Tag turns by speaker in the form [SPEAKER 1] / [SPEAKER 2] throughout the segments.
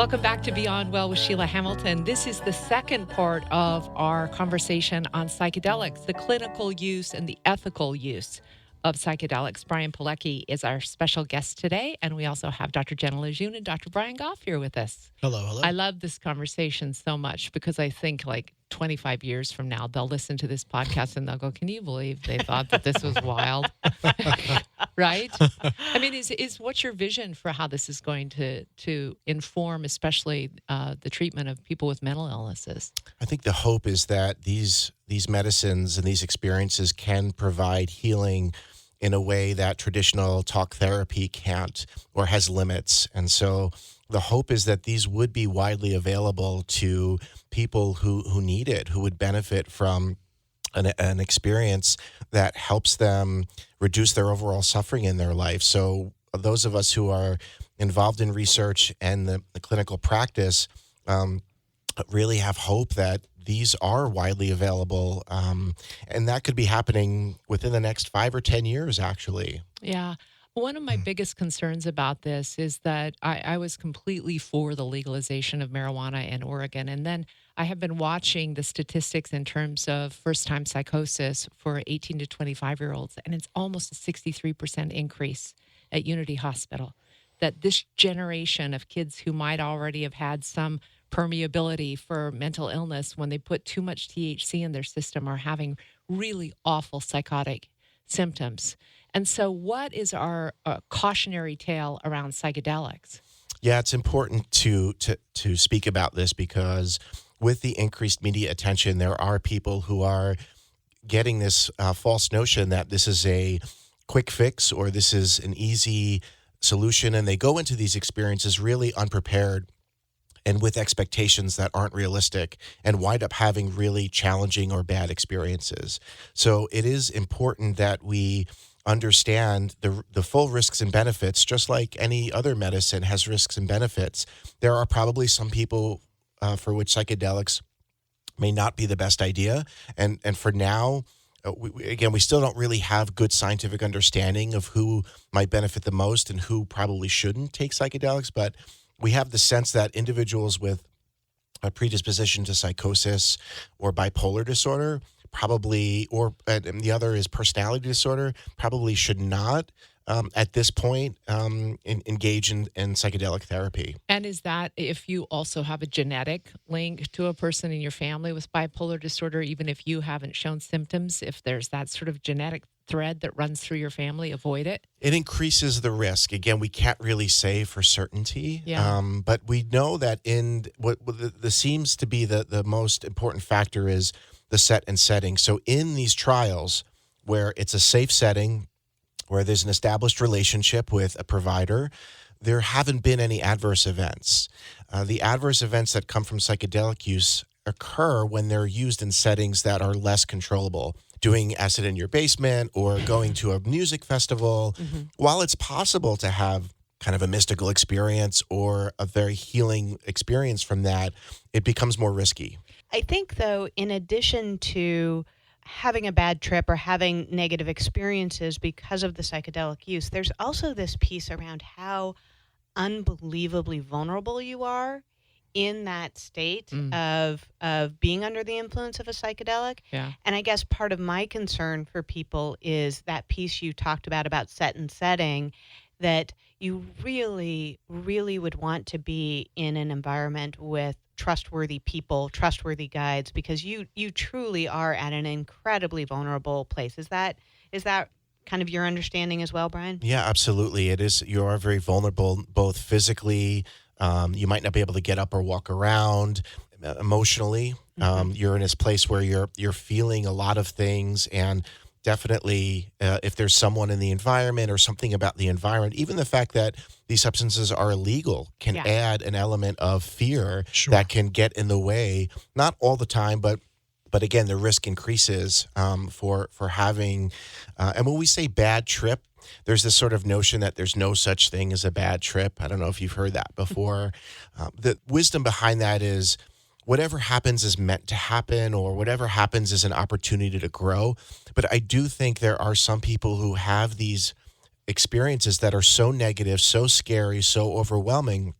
[SPEAKER 1] Welcome back to Beyond Well with Sheila Hamilton. This is the second part of our conversation on psychedelics, the clinical use and the ethical use of psychedelics. Brian Pilecki is our special guest today, and we also have Dr. Jenna Lejeune and Dr. Brian Goff here with us.
[SPEAKER 2] Hello.
[SPEAKER 1] I love this conversation so much because I think like 25 years from now, they'll listen to this podcast and they'll go, can you believe they thought that this was wild? Right? I mean, is what's your vision for how this is going to inform, especially the treatment of people with mental illnesses?
[SPEAKER 2] I think the hope is that these medicines and these experiences can provide healing in a way that traditional talk therapy can't or has limits. And so the hope is that these would be widely available to people who need it, who would benefit from an experience that helps them reduce their overall suffering in their life. So those of us who are involved in research and the clinical practice really have hope that these are widely available, and that could be happening within the next 5 or 10 years, actually.
[SPEAKER 1] Yeah. One of my biggest concerns about this is that I was completely for the legalization of marijuana in Oregon. And then I have been watching the statistics in terms of first-time psychosis for 18 to 25-year-olds, and it's almost a 63% increase at Unity Hospital. That this generation of kids who might already have had some permeability for mental illness, when they put too much THC in their system, are having really awful psychotic symptoms. And so what is our cautionary tale around psychedelics?
[SPEAKER 2] Yeah, it's important to speak about this because with the increased media attention, there are people who are getting this false notion that this is a quick fix or this is an easy solution, and they go into these experiences really unprepared and with expectations that aren't realistic and wind up having really challenging or bad experiences. So it is important that we understand the full risks and benefits, just like any other medicine has risks and benefits. There are probably some people for which psychedelics may not be the best idea. And for now, we still don't really have good scientific understanding of who might benefit the most and who probably shouldn't take psychedelics. But we have the sense that individuals with a predisposition to psychosis or bipolar disorder probably, and the other is personality disorder, probably should not at this point engage in psychedelic therapy.
[SPEAKER 1] And is that if you also have a genetic link to a person in your family with bipolar disorder, even if you haven't shown symptoms, if there's that sort of genetic thread that runs through your family, avoid it?
[SPEAKER 2] It increases the risk. Again, we can't really say for certainty, but we know that in what the seems to be the most important factor is the set and setting. So in these trials where it's a safe setting, where there's an established relationship with a provider, there haven't been any adverse events. The adverse events that come from psychedelic use occur when they're used in settings that are less controllable. Doing acid in your basement or going to a music festival, while it's possible to have kind of a mystical experience or a very healing experience from that, it becomes more risky.
[SPEAKER 3] I think, though, in addition to having a bad trip or having negative experiences because of the psychedelic use, there's also this piece around how unbelievably vulnerable you are in that state of being under the influence of a psychedelic.
[SPEAKER 1] Yeah.
[SPEAKER 3] And I guess part of my concern for people is that piece you talked about set and setting, that you really, really would want to be in an environment with trustworthy people, trustworthy guides, because you truly are at an incredibly vulnerable place. Is that kind of your understanding as well, Brian?
[SPEAKER 2] Yeah, absolutely. It is. You are very vulnerable, both physically. You might not be able to get up or walk around. Emotionally, you're in this place where you're feeling a lot of things, and definitely if there's someone in the environment or something about the environment, even the fact that these substances are illegal can add an element of fear that can get in the way. Not all the time, but again, the risk increases for having. And when we say bad trip, there's this sort of notion that there's no such thing as a bad trip. I don't know if you've heard that before. The wisdom behind that is whatever happens is meant to happen, or whatever happens is an opportunity to grow. But I do think there are some people who have these experiences that are so negative, so scary, so overwhelming,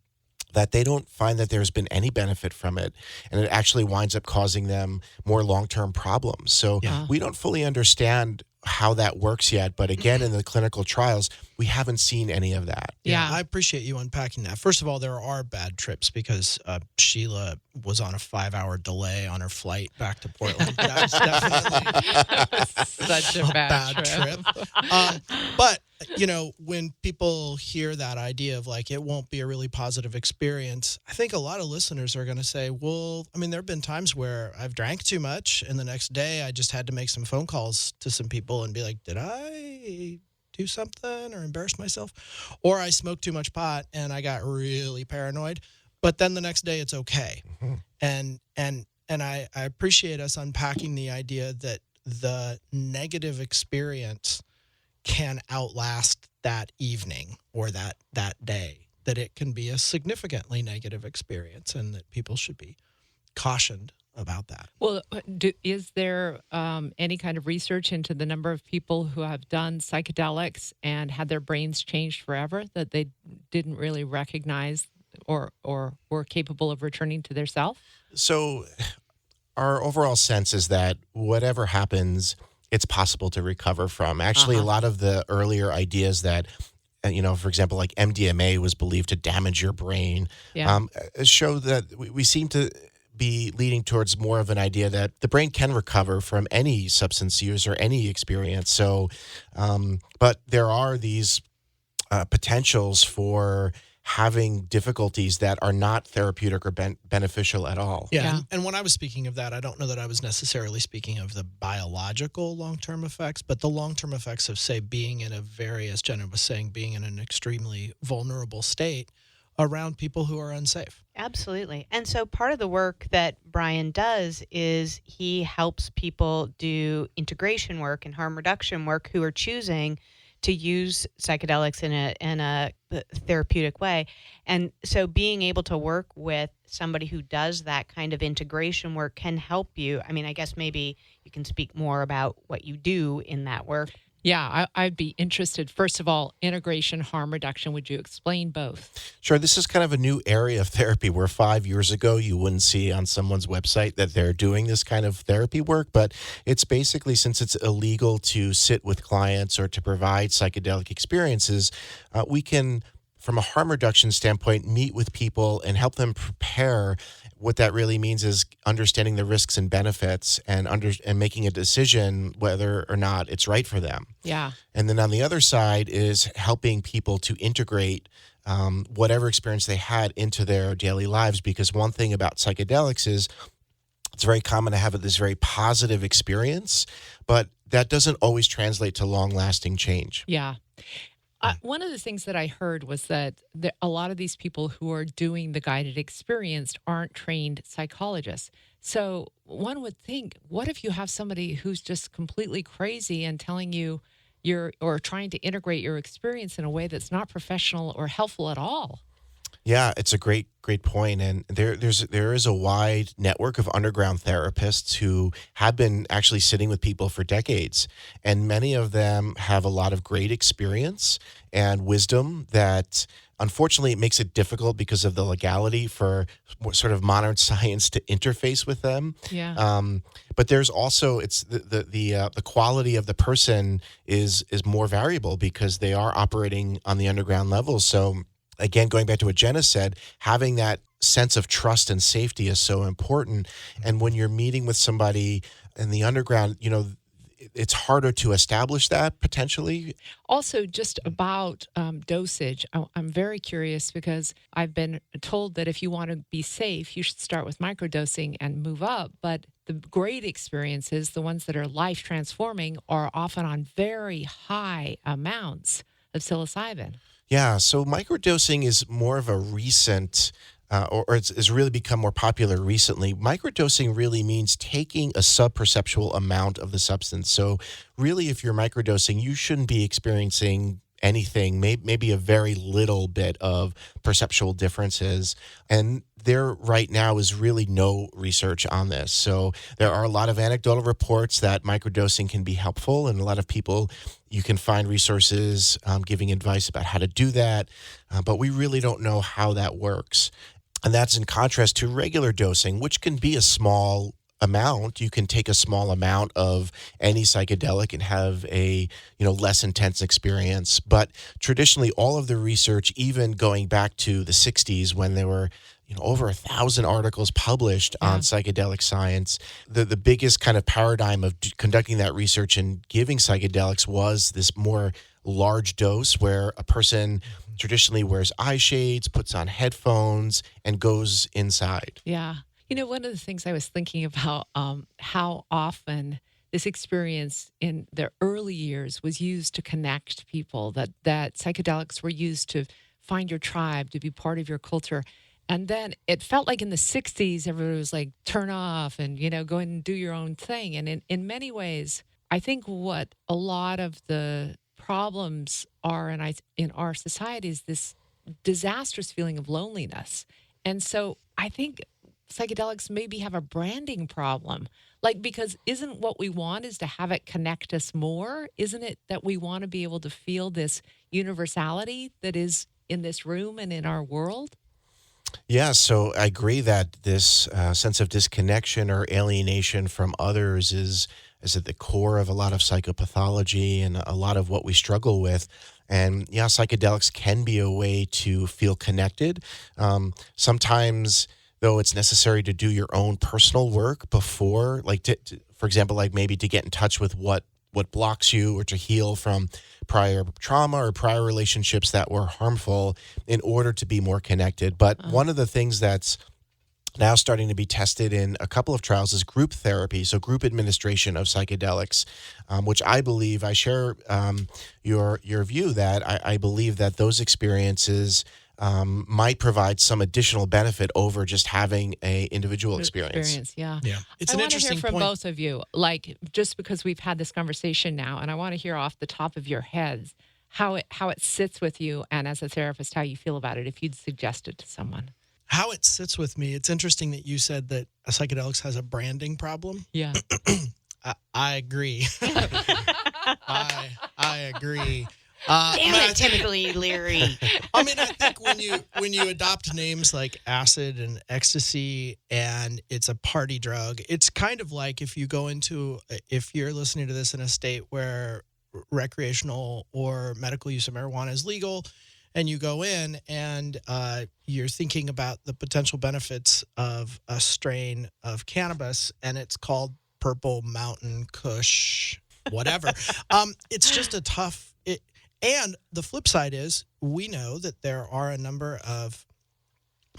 [SPEAKER 2] that they don't find that there's been any benefit from it, and it actually winds up causing them more long-term problems. So
[SPEAKER 4] Yeah.
[SPEAKER 2] we don't fully understand how that works yet, but again, in the clinical trials, we haven't seen any of that.
[SPEAKER 1] Yeah.
[SPEAKER 4] I appreciate you unpacking that. First of all, there are bad trips because Sheila was on a 5-hour delay on her flight back to Portland. That was definitely
[SPEAKER 1] Such a bad trip.
[SPEAKER 4] But, when people hear that idea of like, it won't be a really positive experience, I think a lot of listeners are going to say, well, I mean, there have been times where I've drank too much and the next day I just had to make some phone calls to some people and be like, did I do something or embarrass myself? Or I smoked too much pot and I got really paranoid, but then the next day it's okay.
[SPEAKER 2] Mm-hmm.
[SPEAKER 4] And I appreciate us unpacking the idea that the negative experience can outlast that evening or that day, that it can be a significantly negative experience and that people should be cautioned about that.
[SPEAKER 1] Well, is there any kind of research into the number of people who have done psychedelics and had their brains changed forever, that they didn't really recognize or were capable of returning to their self?
[SPEAKER 2] So our overall sense is that whatever happens, it's possible to recover from. Actually, a lot of the earlier ideas that, for example, like MDMA was believed to damage your brain, show that we seem to be leading towards more of an idea that the brain can recover from any substance use or any experience. So, but there are these potentials for having difficulties that are not therapeutic or beneficial at all.
[SPEAKER 4] Yeah. And when I was speaking of that, I don't know that I was necessarily speaking of the biological long-term effects, but the long-term effects of, say, being in a very, as Jenna was saying, being in an extremely vulnerable state around people who are unsafe.
[SPEAKER 3] Absolutely. And so part of the work that Brian does is he helps people do integration work and harm reduction work who are choosing to use psychedelics in a therapeutic way. And so being able to work with somebody who does that kind of integration work can help you. I mean, I guess maybe you can speak more about what you do in that work.
[SPEAKER 1] Yeah, I'd be interested. First of all, integration, harm reduction. Would you explain both?
[SPEAKER 2] Sure. This is kind of a new area of therapy where 5 years ago you wouldn't see on someone's website that they're doing this kind of therapy work. But it's basically, since it's illegal to sit with clients or to provide psychedelic experiences, we can, from a harm reduction standpoint, meet with people and help them prepare. What that really means is understanding the risks and benefits and making a decision whether or not it's right for them.
[SPEAKER 1] Yeah.
[SPEAKER 2] And then on the other side is helping people to integrate whatever experience they had into their daily lives. Because one thing about psychedelics is it's very common to have this very positive experience, but that doesn't always translate to long-lasting change.
[SPEAKER 1] Yeah. One of the things that I heard was that a lot of these people who are doing the guided experience aren't trained psychologists. So one would think, what if you have somebody who's just completely crazy and telling you or trying to integrate your experience in a way that's not professional or helpful at all?
[SPEAKER 2] Yeah, it's a great point. And there is a wide network of underground therapists who have been actually sitting with people for decades. And many of them have a lot of great experience and wisdom that unfortunately it makes it difficult because of the legality for sort of modern science to interface with them.
[SPEAKER 1] Yeah.
[SPEAKER 2] But there's also the quality of the person is more variable because they are operating on the underground level. So again, going back to what Jenna said, having that sense of trust and safety is so important. And when you're meeting with somebody in the underground, it's harder to establish that potentially.
[SPEAKER 1] Also, just about dosage, I'm very curious because I've been told that if you want to be safe, you should start with microdosing and move up. But the great experiences, the ones that are life transforming, are often on very high amounts of psilocybin.
[SPEAKER 2] Yeah, so microdosing is more of a recent, or it's really become more popular recently. Microdosing really means taking a sub-perceptual amount of the substance. So really, if you're microdosing, you shouldn't be experiencing anything, maybe a very little bit of perceptual differences. And there right now is really no research on this. So there are a lot of anecdotal reports that microdosing can be helpful, and a lot of people, you can find resources giving advice about how to do that, but we really don't know how that works. And that's in contrast to regular dosing, which can be a small amount. You can take a small amount of any psychedelic and have a less intense experience. But traditionally, all of the research, even going back to the 60s when there were over 1,000 articles published on psychedelic science, the biggest kind of paradigm of conducting that research and giving psychedelics was this more large dose where a person traditionally wears eye shades, puts on headphones, and goes inside.
[SPEAKER 1] Yeah. One of the things I was thinking about, how often this experience in the early years was used to connect people, that psychedelics were used to find your tribe, to be part of your culture. And then it felt like in the 60s, everybody was like, turn off and, go and do your own thing. And in many ways, I think what a lot of the problems are in our society is this disastrous feeling of loneliness. And so I think psychedelics maybe have a branding problem. Because isn't what we want is to have it connect us more? Isn't it that we want to be able to feel this universality that is in this room and in our world?
[SPEAKER 2] Yeah, so I agree that this sense of disconnection or alienation from others is at the core of a lot of psychopathology and a lot of what we struggle with. And yeah, psychedelics can be a way to feel connected. Sometimes, though, it's necessary to do your own personal work before, for example, maybe to get in touch with what blocks you, or to heal from prior trauma or prior relationships that were harmful in order to be more connected. But one of the things that's now starting to be tested in a couple of trials is group therapy, so group administration of psychedelics, which I believe, I share your view that I believe that those experiences might provide some additional benefit over just having a individual experience.
[SPEAKER 1] Yeah.
[SPEAKER 4] It's
[SPEAKER 1] I
[SPEAKER 4] an
[SPEAKER 1] want to
[SPEAKER 4] interesting
[SPEAKER 1] hear from
[SPEAKER 4] point.
[SPEAKER 1] both of you, just because we've had this conversation now, and I want to hear off the top of your heads how it sits with you, and as a therapist, how you feel about it, if you'd suggest it to someone.
[SPEAKER 4] How it sits with me. It's interesting that you said that psychedelics has a branding problem.
[SPEAKER 1] Yeah.
[SPEAKER 4] I agree. I agree.
[SPEAKER 3] Damn it, Timothy Leary.
[SPEAKER 4] I mean, I think when you adopt names like acid and ecstasy, and it's a party drug, it's kind of like if you're listening to this in a state where recreational or medical use of marijuana is legal, and you go in and you're thinking about the potential benefits of a strain of cannabis, and it's called Purple Mountain Kush, whatever. It's just a tough. And the flip side is, we know that there are a number of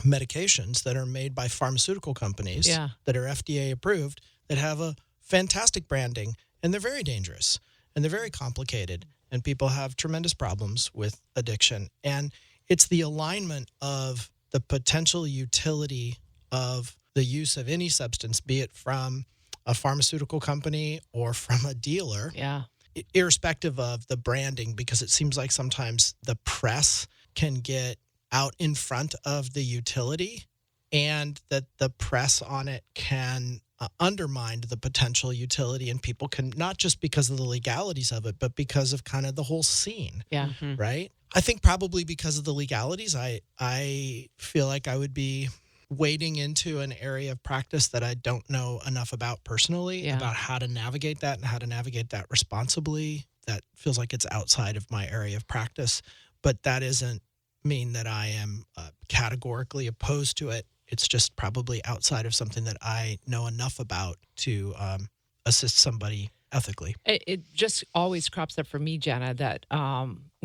[SPEAKER 4] medications that are made by pharmaceutical companies that are FDA approved that have a fantastic branding, and they're very dangerous and they're very complicated, and people have tremendous problems with addiction. And it's the alignment of the potential utility of the use of any substance, be it from a pharmaceutical company or from a dealer.
[SPEAKER 1] Yeah.
[SPEAKER 4] Irrespective of the branding, because it seems like sometimes the press can get out in front of the utility, and that the press on it can undermine the potential utility, and people can, not just because of the legalities of it, but because of kind of the whole scene.
[SPEAKER 1] Yeah.
[SPEAKER 3] Mm-hmm.
[SPEAKER 4] Right? I think probably because of the legalities, I feel like I would be wading into an area of practice that I don't know enough about personally, about how to navigate that and how to navigate that responsibly. That feels like it's outside of my area of practice, but that doesn't mean that I am categorically opposed to it. It's just probably outside of something that I know enough about to assist somebody ethically.
[SPEAKER 1] It just always crops up for me, Jenna, that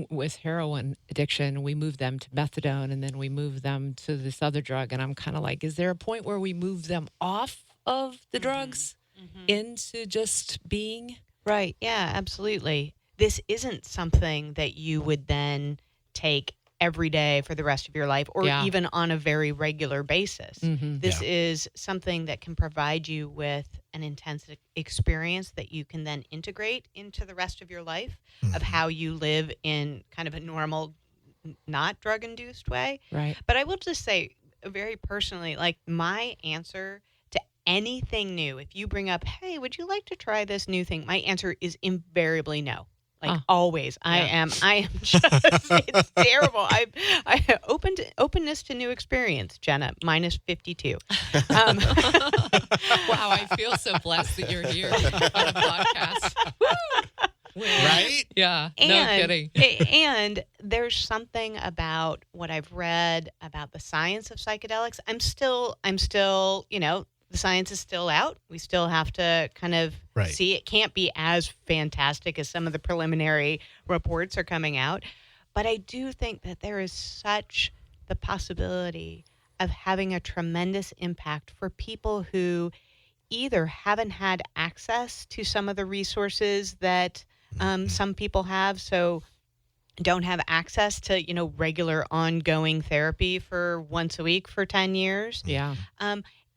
[SPEAKER 1] with heroin addiction, we move them to methadone, and then we move them to this other drug. And I'm kind of like, is there a point where we move them off of the drugs into just being?
[SPEAKER 3] Right. Yeah, absolutely. This isn't something that you would then take every day for the rest of your life, or
[SPEAKER 1] Yeah.
[SPEAKER 3] even on a very regular basis.
[SPEAKER 1] Hmm.
[SPEAKER 3] This
[SPEAKER 4] Yeah.
[SPEAKER 3] is something that can provide you with an intense experience that you can then integrate into the rest of your life of
[SPEAKER 4] Mhm.
[SPEAKER 3] how you live in kind of a normal, not drug induced way.
[SPEAKER 1] Right.
[SPEAKER 3] But I will just say, very personally, like my answer to anything new, if you bring up, hey, would you like to try this new thing? My answer is invariably no. Like
[SPEAKER 1] Huh.
[SPEAKER 3] always, I
[SPEAKER 1] Yeah.
[SPEAKER 3] am just, it's terrible. I openness to new experience, Jenna, minus 52. Um,
[SPEAKER 1] Wow, I feel so blessed that you're here on a podcast. Woo!
[SPEAKER 4] Right?
[SPEAKER 1] Yeah, no
[SPEAKER 3] and
[SPEAKER 1] kidding.
[SPEAKER 3] and there's something about what I've read about the science of psychedelics. I'm still, the science is still out. We still have to kind of
[SPEAKER 4] Right.
[SPEAKER 3] see. It can't be as fantastic as some of the preliminary reports are coming out. But I do think that there is such the possibility of having a tremendous impact for people who either haven't had access to some of the resources that some people have, so don't have access to regular ongoing therapy for once a week for 10 years,
[SPEAKER 1] Yeah.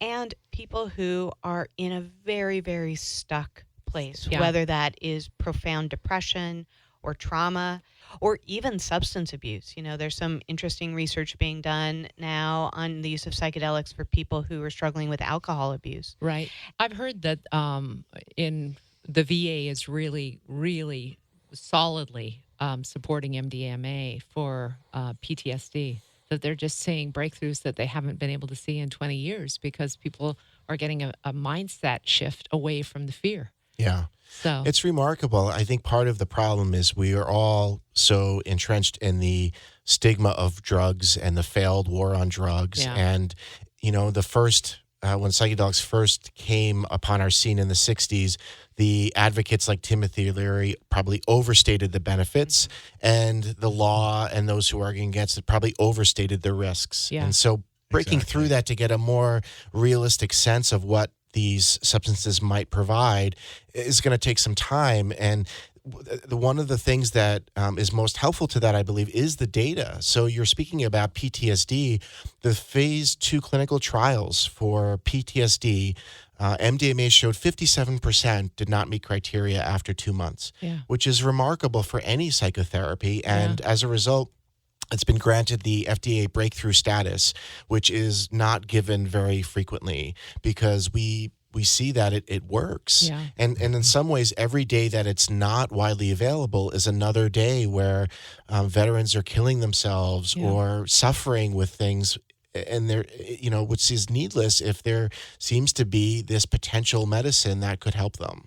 [SPEAKER 3] and people who are in a very, very stuck place,
[SPEAKER 1] Yeah.
[SPEAKER 3] whether that is profound depression or trauma or even substance abuse. There's some interesting research being done now on the use of psychedelics for people who are struggling with alcohol abuse.
[SPEAKER 1] Right. I've heard that in the VA is really, really solidly supporting MDMA for PTSD. That they're just seeing breakthroughs that they haven't been able to see in 20 years because people are getting a mindset shift away from the fear.
[SPEAKER 2] Yeah.
[SPEAKER 1] So
[SPEAKER 2] It's remarkable. I think part of the problem is we are all so entrenched in the stigma of drugs and the failed war on drugs.
[SPEAKER 1] Yeah.
[SPEAKER 2] And, the first, when psychedelics first came upon our scene in the 60s, the advocates like Timothy Leary probably overstated the benefits, and the law and those who are arguing against it probably overstated the risks.
[SPEAKER 1] Yeah.
[SPEAKER 2] And so breaking
[SPEAKER 4] Exactly.
[SPEAKER 2] through that to get a more realistic sense of what these substances might provide is going to take some time. And one of the things that is most helpful to that, I believe, is the data. So you're speaking about PTSD. The phase 2 clinical trials for PTSD, MDMA showed 57% did not meet criteria after 2 months,
[SPEAKER 1] yeah.
[SPEAKER 2] which is remarkable for any psychotherapy. And as a result, it's been granted the FDA breakthrough status, which is not given very frequently because we see that it works.
[SPEAKER 1] Yeah.
[SPEAKER 2] And in some ways, every day that it's not widely available is another day where veterans are killing themselves
[SPEAKER 1] Yeah.
[SPEAKER 2] or suffering with things. And there, which is needless if there seems to be this potential medicine that could help them.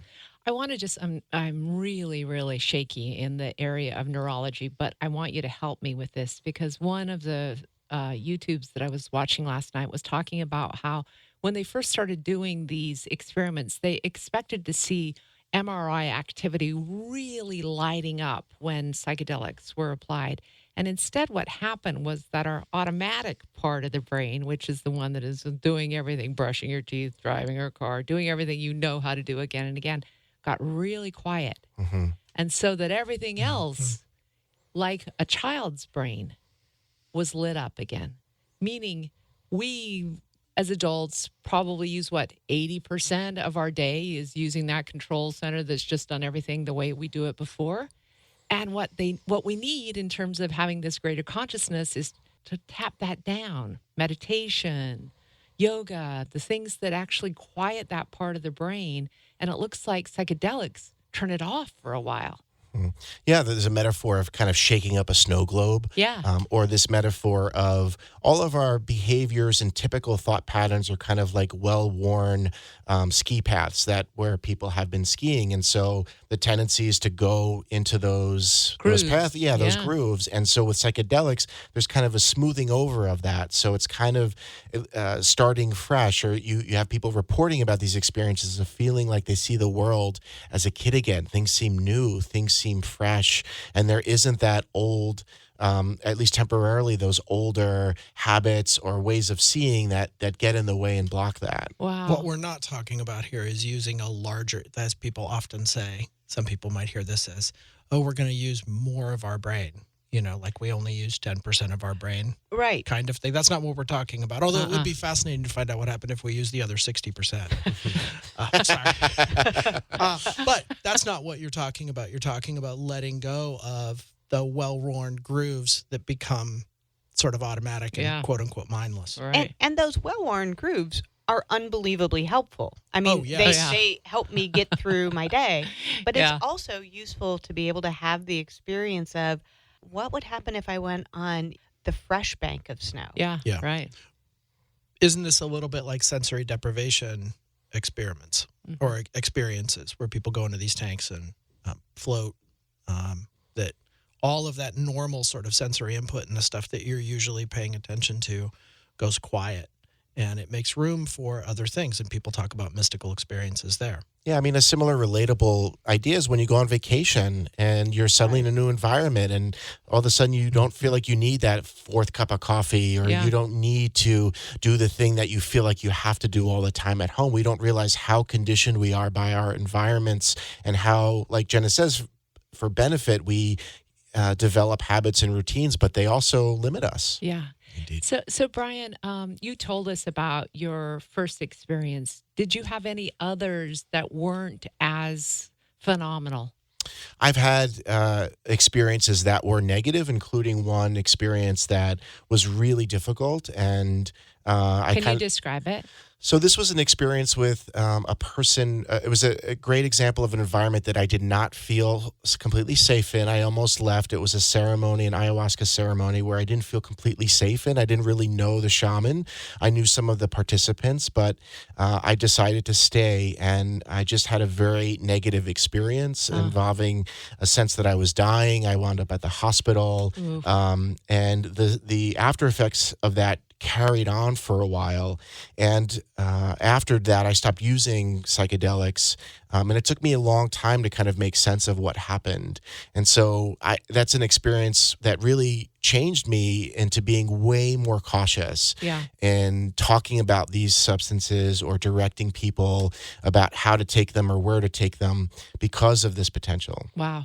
[SPEAKER 1] I want to just, I'm really, really shaky in the area of neurology, but I want you to help me with this because one of the YouTubes that I was watching last night was talking about how when they first started doing these experiments, they expected to see MRI activity really lighting up when psychedelics were applied. And instead, what happened was that our automatic part of the brain, which is the one that is doing everything, brushing your teeth, driving your car, doing everything you know how to do again and again, got really quiet.
[SPEAKER 2] Mm-hmm.
[SPEAKER 1] And so that everything else, like a child's brain, was lit up again. Meaning we, as adults, probably use 80% of our day is using that control center that's just done everything the way we do it before. And what we need in terms of having this greater consciousness is to tap that down. Meditation, yoga, the things that actually quiet that part of the brain. And it looks like psychedelics turn it off for a while.
[SPEAKER 2] Yeah, there's a metaphor of kind of shaking up a snow globe.
[SPEAKER 1] Yeah.
[SPEAKER 2] Or this metaphor of all of our behaviors and typical thought patterns are kind of like well-worn ski paths where people have been skiing. And so the tendency is to go into those
[SPEAKER 1] Grooves.
[SPEAKER 2] paths. Yeah, those
[SPEAKER 1] Yeah.
[SPEAKER 2] grooves. And so with psychedelics, there's kind of a smoothing over of that. So it's kind of starting fresh, or you have people reporting about these experiences of feeling like they see the world as a kid again. Things seem new, things seem fresh, and there isn't that old, at least temporarily, those older habits or ways of seeing that get in the way and block that.
[SPEAKER 1] Wow.
[SPEAKER 4] What we're not talking about here is using a larger, as people often say, some people might hear this as, oh, we're going to use more of our brain. like we only use 10% of our brain
[SPEAKER 3] Right.
[SPEAKER 4] kind of thing. That's not what we're talking about. Although it would
[SPEAKER 1] Uh-uh.
[SPEAKER 4] be fascinating to find out what happened if we use the other 60%. Sorry. But that's not what you're talking about. You're talking about letting go of the well-worn grooves that become sort of automatic and
[SPEAKER 1] Yeah.
[SPEAKER 4] quote unquote mindless.
[SPEAKER 1] Right.
[SPEAKER 3] And those well-worn grooves are unbelievably helpful. I mean,
[SPEAKER 4] yeah.
[SPEAKER 3] they,
[SPEAKER 1] Yeah.
[SPEAKER 3] they help me get through my day, but
[SPEAKER 1] Yeah.
[SPEAKER 3] it's also useful to be able to have the experience of what would happen if I went on the fresh bank of snow.
[SPEAKER 1] Yeah.
[SPEAKER 4] Yeah.
[SPEAKER 1] Right.
[SPEAKER 4] Isn't this a little bit like sensory deprivation experiments or experiences where people go into these tanks and float, that all of that normal sort of sensory input and the stuff that you're usually paying attention to goes quiet, and it makes room for other things, and people talk about mystical experiences there.
[SPEAKER 2] Yeah, I mean, a similar relatable idea is when you go on vacation and you're suddenly in a new environment and all of a sudden you don't feel like you need that fourth cup of coffee or
[SPEAKER 1] Yeah.
[SPEAKER 2] you don't need to do the thing that you feel like you have to do all the time at home. We don't realize how conditioned we are by our environments and how, like Jenna says, for benefit, we develop habits and routines, but they also limit us.
[SPEAKER 1] Yeah.
[SPEAKER 2] Indeed.
[SPEAKER 1] So Brian, you told us about your first experience. Did you have any others that weren't as phenomenal?
[SPEAKER 2] I've had experiences that were negative, including one experience that was really difficult. And
[SPEAKER 1] Can you describe it?
[SPEAKER 2] So this was an experience with a person. It was a great example of an environment that I did not feel completely safe in. I almost left. It was a ceremony, an ayahuasca ceremony, where I didn't feel completely safe in. I didn't really know the shaman. I knew some of the participants, but I decided to stay, and I just had a very negative experience involving a sense that I was dying. I wound up at the hospital, and the after effects of that carried on for a while. And after that, I stopped using psychedelics. And it took me a long time to kind of make sense of what happened. And so that's an experience that really changed me into being way more cautious in talking about these substances or directing people about how to take them or where to take them because of this potential.
[SPEAKER 1] Wow.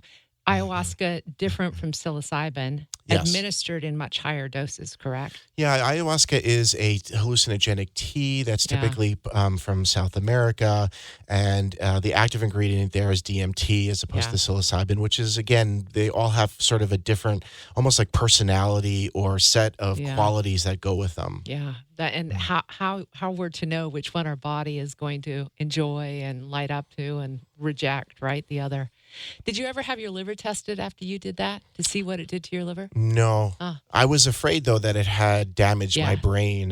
[SPEAKER 1] Ayahuasca, different from psilocybin, administered in much higher doses, correct?
[SPEAKER 2] Yeah, ayahuasca is a hallucinogenic tea that's typically from South America, and the active ingredient there is DMT as opposed to psilocybin, which is, again, they all have sort of a different, almost like personality or set of qualities that go with them.
[SPEAKER 1] Yeah, and how we're to know which one our body is going to enjoy and light up to and reject, right? The other. Did you ever have your liver tested after you did that to see what it did to your liver?
[SPEAKER 2] No. I was afraid, though, that it had damaged my brain.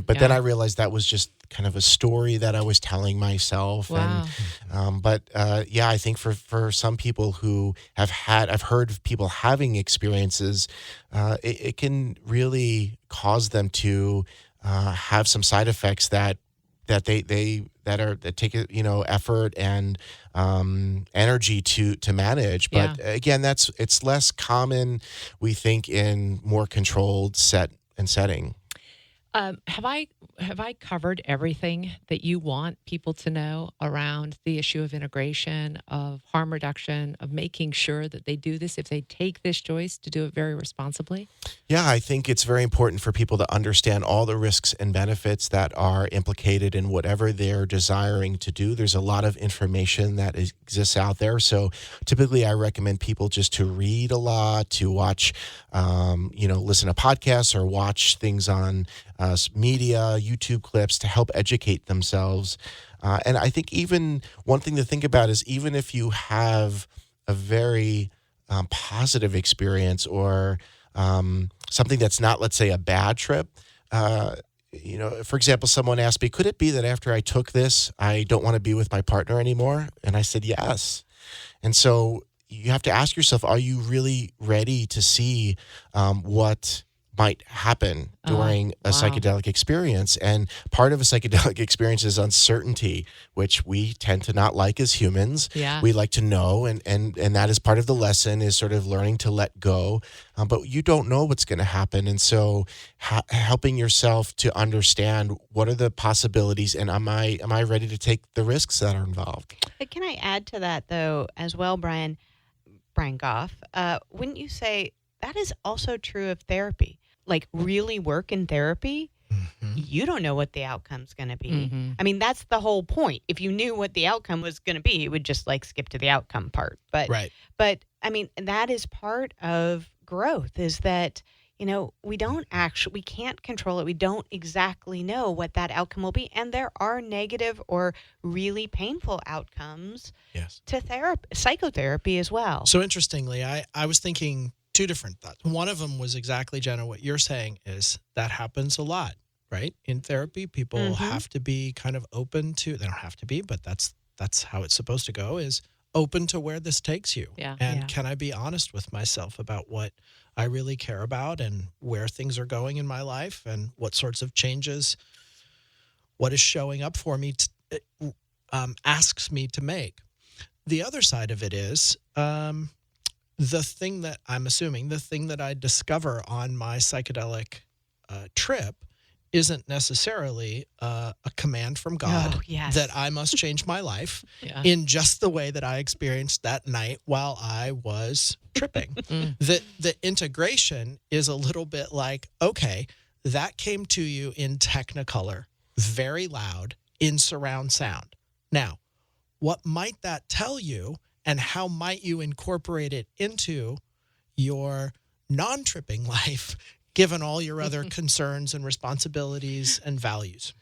[SPEAKER 2] But then I realized that was just kind of a story that I was telling myself.
[SPEAKER 1] Wow.
[SPEAKER 2] I think for some people who I've heard of people having experiences, it can really cause them to have some side effects that take effort and energy to manage. But again, it's less common, we think, in more controlled setting.
[SPEAKER 1] Have I covered everything that you want people to know around the issue of integration, of harm reduction, of making sure that they do this, if they take this choice, to do it very responsibly?
[SPEAKER 2] Yeah, I think it's very important for people to understand all the risks and benefits that are implicated in whatever they're desiring to do. There's a lot of information that exists out there. So typically I recommend people just to read a lot, to watch, listen to podcasts or watch things on media, YouTube clips to help educate themselves. And I think even one thing to think about is even if you have a very positive experience or something that's not, let's say, a bad trip, for example, someone asked me, could it be that after I took this, I don't want to be with my partner anymore? And I said, yes. And so you have to ask yourself, are you really ready to see what might happen during a psychedelic experience? And part of a psychedelic experience is uncertainty, which we tend to not like as humans.
[SPEAKER 1] Yeah.
[SPEAKER 2] We like to know, and that is part of the lesson, is sort of learning to let go. But you don't know what's going to happen. And so helping yourself to understand what are the possibilities, and am I ready to take the risks that are involved?
[SPEAKER 3] But can I add to that, though, as well, Brian Goff? Wouldn't you say that is also true of therapy. Like really work in therapy, you don't know what the outcome's going to be.
[SPEAKER 1] Hmm.
[SPEAKER 3] I mean, that's the whole point. If you knew what the outcome was going to be, you would just like skip to the outcome part.
[SPEAKER 4] Right.
[SPEAKER 3] But I mean, that is part of growth is that, we can't control it. We don't exactly know what that outcome will be. And there are negative or really painful outcomes
[SPEAKER 4] Yes.
[SPEAKER 3] to psychotherapy as well.
[SPEAKER 4] So interestingly, I was thinking two different thoughts. One of them was exactly, Jenna, what you're saying is that happens a lot, right? In therapy, people have to be kind of open to, they don't have to be, but that's how it's supposed to go, is open to where this takes you.
[SPEAKER 1] Yeah.
[SPEAKER 4] And
[SPEAKER 3] Yeah.
[SPEAKER 4] can I be honest with myself about what I really care about and where things are going in my life and what sorts of changes, what is showing up for me, asks me to make. The other side of it is the thing that I discover on my psychedelic trip isn't necessarily a command from God
[SPEAKER 3] Oh, yes.
[SPEAKER 4] that I must change my life
[SPEAKER 1] Yeah.
[SPEAKER 4] in just the way that I experienced that night while I was tripping. The integration is a little bit like, okay, that came to you in Technicolor, very loud, in surround sound. Now, what might that tell you, and how might you incorporate it into your non-tripping life, given all your other concerns and responsibilities and values?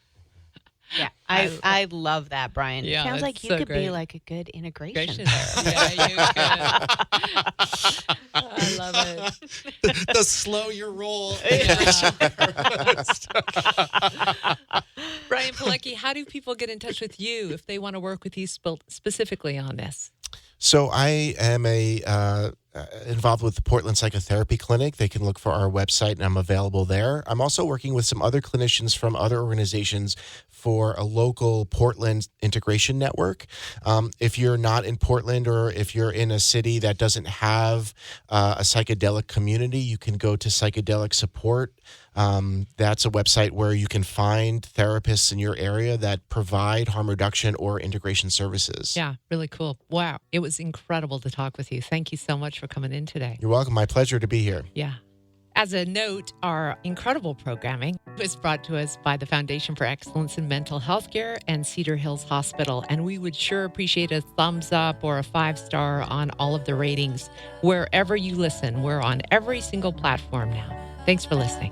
[SPEAKER 3] Yeah, I love that, Brian.
[SPEAKER 1] Yeah,
[SPEAKER 3] Sounds
[SPEAKER 1] that's
[SPEAKER 3] like you
[SPEAKER 1] so
[SPEAKER 3] could be
[SPEAKER 1] great.
[SPEAKER 3] like a good integration.
[SPEAKER 1] Integration therapy. Yeah, you could. I love it.
[SPEAKER 4] The slow your roll.
[SPEAKER 1] Brian Pilecki, how do people get in touch with you if they want to work with you specifically on this?
[SPEAKER 2] So I am involved with the Portland Psychotherapy Clinic. They can look for our website, and I'm available there. I'm also working with some other clinicians from other organizations for a local Portland integration network. If you're not in Portland, or if you're in a city that doesn't have a psychedelic community, you can go to Psychedelic Support. That's a website where you can find therapists in your area that provide harm reduction or integration services.
[SPEAKER 1] Yeah, really cool. Wow. It was incredible to talk with you. Thank you so much for coming in today.
[SPEAKER 2] You're welcome. My pleasure to be here.
[SPEAKER 1] Yeah. As a note, our incredible programming was brought to us by the Foundation for Excellence in Mental Health Care and Cedar Hills Hospital. And we would sure appreciate a thumbs up or a 5-star on all of the ratings. Wherever you listen, we're on every single platform now. Thanks for listening.